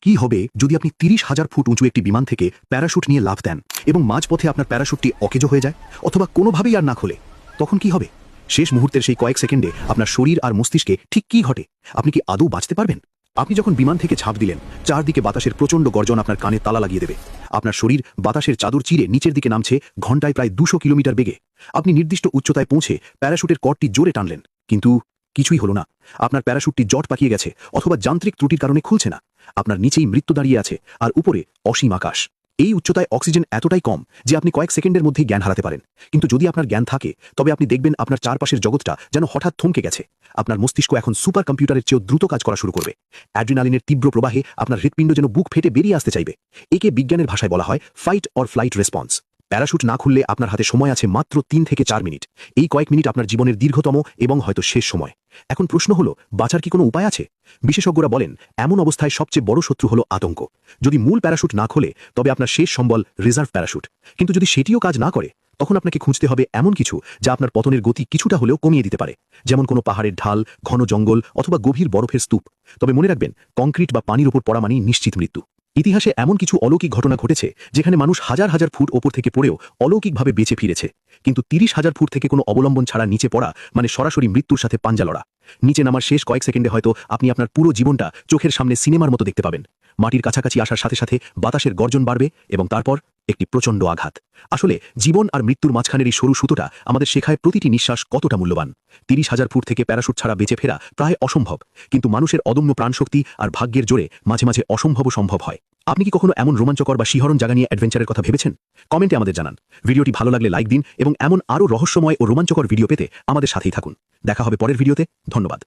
কি হবে যদি আপনি ৩০,০০০ ফুট উঁচু একটি বিমান থেকে প্যারাশুট নিয়ে লাফ দেন এবং মাঝপথে আপনার প্যারাশুটটি অকেজো হয়ে যায় অথবা কোনোভাবেই আর না খোলে? তখন কি হবে? শেষ মুহূর্তের সেই কয়েক সেকেন্ডে আপনার শরীর আর মস্তিষ্কে ঠিক কি ঘটে? আপনি কি আদৌ বাঁচতে পারবেন? আপনি যখন বিমান থেকে ঝাঁপ দিলেন, চারদিকে বাতাসের প্রচণ্ড গর্জন আপনার কানে তালা লাগিয়ে দেবে। আপনার শরীর বাতাসের চাদর চিরে নিচের দিকে নামছে ঘন্টায় প্রায় ২০০ কিলোমিটার বেগে। আপনি নির্দিষ্ট উচ্চতায় পৌঁছে প্যারাশুটের কর্ডটি জোরে টানলেন, কিন্তু কিছুই হলো না। আপনার প্যারাশুটটি জট পাকিয়ে গেছে অথবা যান্ত্রিক ত্রুটির কারণে খুলছে না। আপনার নিচেই মৃত্যু দাঁড়িয়ে আছে, আর উপরে অসীম আকাশ। এই উচ্চতায় অক্সিজেন এতটাই কম যে আপনি কয়েক সেকেন্ডের মধ্যেই জ্ঞান হারাতে পারেন। কিন্তু যদি আপনার জ্ঞান থাকে, তবে আপনি দেখবেন আপনার চারপাশের জগৎটা যেন হঠাৎ থমকে গেছে। আপনার মস্তিষ্ক এখন সুপার কম্পিউটারের চেয়েও দ্রুত কাজ করা শুরু করবে। অ্যাড্রিনালিনের তীব্র প্রবাহে আপনার হৃৎপিণ্ড যেন বুক ফেটে বেরিয়ে আসতে চাইবে। একে বিজ্ঞানের ভাষায় বলা হয় fight or flight response. Parachute না খুললে আপনার হাতে সময় আছে মাত্র ৩ থেকে ৪ মিনিট। এই কয়েক মিনিট আপনার জীবনের দীর্ঘতম এবং হয়তো শেষ সময়। এখন প্রশ্ন হলো, বাঁচার কি কোনো উপায় আছে? বিশেষজ্ঞরা বলেন, এমন অবস্থায় সবচেয়ে বড় শত্রু হলো আতঙ্ক। যদি মূল প্যারাশুট না খোলে, তবে আপনার শেষ সম্বল রিজার্ভ প্যারাশুট। কিন্তু যদি সেটিও কাজ না করে, তখন আপনাকে খুঁজতে হবে এমন কিছু যা আপনার পতনের গতি কিছুটা হলেও কমিয়ে দিতে পারে। যেমন কোনো পাহাড়ের ঢাল, ঘন জঙ্গল অথবা গভীর বরফের স্তূপ। তবে মনে রাখবেন, কংক্রিট বা পানির উপর পড়া মানেই নিশ্চিত মৃত্যু। ইতিহাসে এমন কিছু অলৌকিক ঘটনা ঘটেছে যেখানে মানুষ হাজার হাজার ফুট ওপর থেকে পড়েও অলৌকিকভাবে বেঁচে ফিরেছে। কিন্তু ৩০,০০০ ফুট থেকে কোনো অবলম্বন ছাড়া নিচে পড়া মানে সরাসরি মৃত্যুর সাথে পাঞ্জা লড়া। নিচে নামার শেষ কয়েক সেকেন্ডে হয়তো আপনি আপনার পুরো জীবনটা চোখের সামনে সিনেমার মতো দেখতে পাবেন। মাটির কাছাকাছি আসার সাথে সাথে বাতাসের গর্জন বাড়বে এবং তারপর একটি প্রচণ্ড আঘাত। আসলে জীবন আর মৃত্যুর মাঝখানের এই সরু সুতোটা আমাদের শেখায় প্রতিটি নিঃশ্বাস কতটা মূল্যবান। ৩০,০০০ ফুট থেকে প্যারাশুট ছাড়া বেঁচে ফেরা প্রায় অসম্ভব, কিন্তু মানুষের অদম্য প্রাণশক্তি আর ভাগ্যের জোরে মাঝে মাঝে অসম্ভবও সম্ভব হয়। আপনি কি কখনো এমন রোমাঞ্চকর বা শিহরণ জাগা নিয়ে অ্যাডভেঞ্চারের কথা ভেবেছেন? কমেন্টে আমাদের জানান। ভিডিওটি ভালো লাগলে লাইক দিন এবং এমন আরও রহস্যময় ও রোমাঞ্চকর ভিডিও পেতে আমাদের সাথেই থাকুন। দেখা হবে পরের ভিডিওতে। ধন্যবাদ।